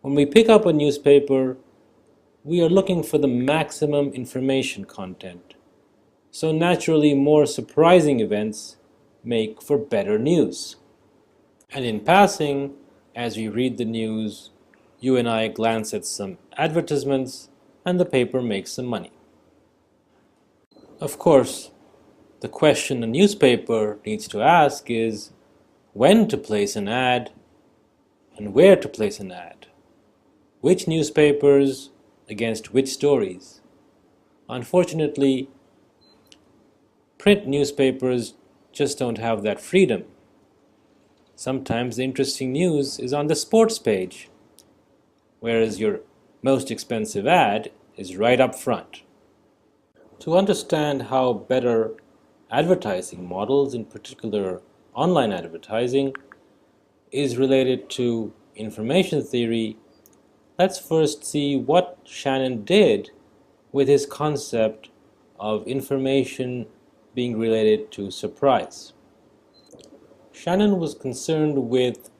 When we pick up a newspaper, we are looking for the maximum information content. So naturally, more surprising events make for better news. And in passing, as we read the news, you and I glance at some advertisements and the paper makes some money. Of course, the question a newspaper needs to ask is when to place an ad and where to place an ad. Which newspapers against which stories? Unfortunately, print newspapers just don't have that freedom. Sometimes the interesting news is on the sports page, whereas your most expensive ad is right up front. To understand how better advertising models, in particular online advertising, is related to information theory, let's first see what Shannon did with his concept of information being related to surprise. Shannon was concerned with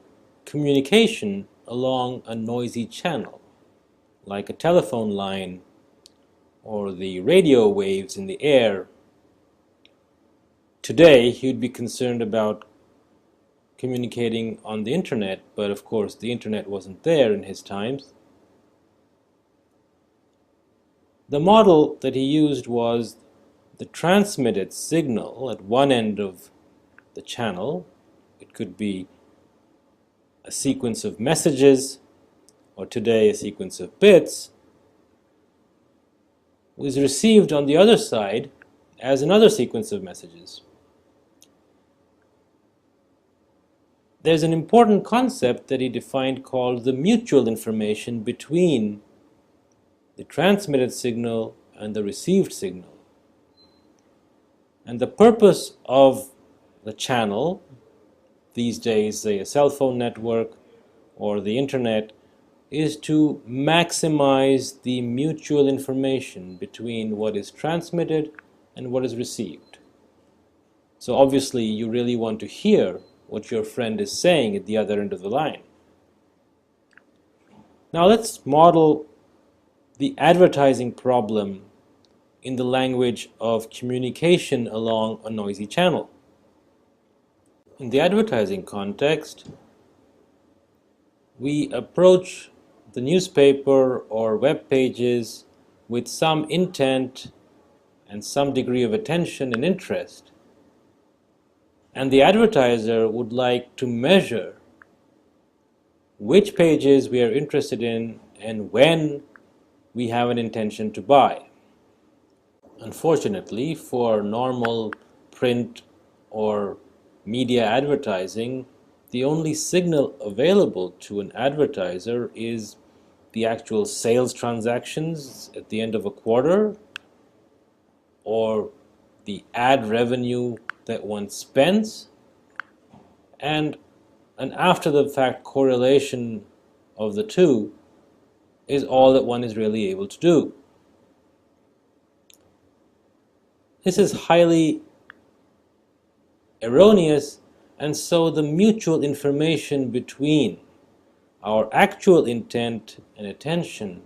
communication along a noisy channel, like a telephone line or the radio waves in the air. Today, he would be concerned about communicating on the internet, but of course the internet wasn't there in his times. The model that he used was the transmitted signal at one end of the channel. It could be a sequence of messages, or today a sequence of bits, was received on the other side as another sequence of messages. There's an important concept that he defined called the mutual information between the transmitted signal and the received signal. And the purpose of the channel, these days say a cell phone network or the internet, is to maximize the mutual information between what is transmitted and what is received. So obviously you really want to hear what your friend is saying at the other end of the line. Now let's model the advertising problem in the language of communication along a noisy channel. In the advertising context, we approach the newspaper or web pages with some intent and some degree of attention and interest. And the advertiser would like to measure which pages we are interested in and when we have an intention to buy. Unfortunately, for normal print or media advertising, the only signal available to an advertiser is the actual sales transactions at the end of a quarter, or the ad revenue that one spends, and an after-the-fact correlation of the two is all that one is really able to do. This is highly erroneous, and so the mutual information between our actual intent and attention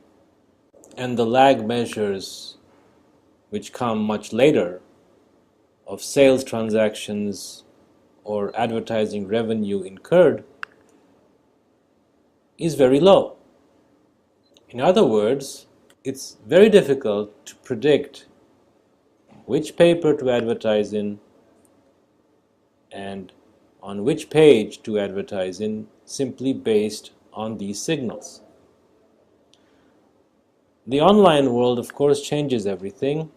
and the lag measures which come much later of sales transactions or advertising revenue incurred is very low. In other words, it's very difficult to predict which paper to advertise in and on which page to advertise in simply based on these signals. The online world, of course, changes everything,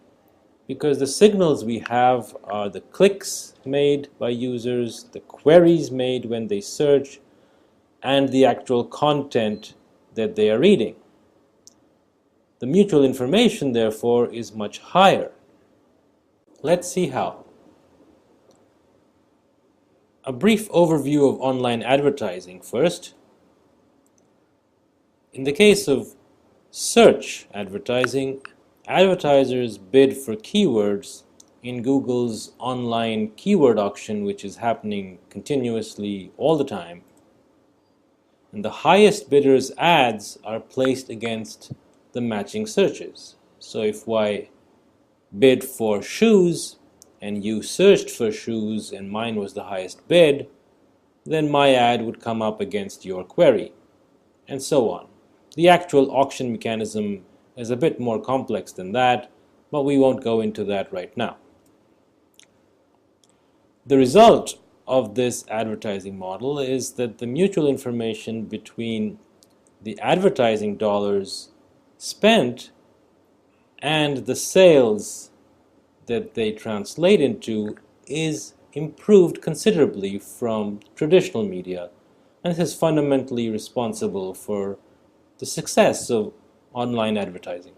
because the signals we have are the clicks made by users, the queries made when they search, and the actual content that they are reading. The mutual information, therefore, is much higher. Let's see how. A brief overview of online advertising first. In the case of search advertising, advertisers bid for keywords in Google's online keyword auction, which is happening continuously all the time. And the highest bidders' ads are placed against the matching searches. So if I bid for shoes and you searched for shoes and mine was the highest bid, then my ad would come up against your query, and so on. The actual auction mechanism is a bit more complex than that, but we won't go into that right now. The result of this advertising model is that the mutual information between the advertising dollars spent and the sales that they translate into is improved considerably from traditional media, and this is fundamentally responsible for the success of online advertising.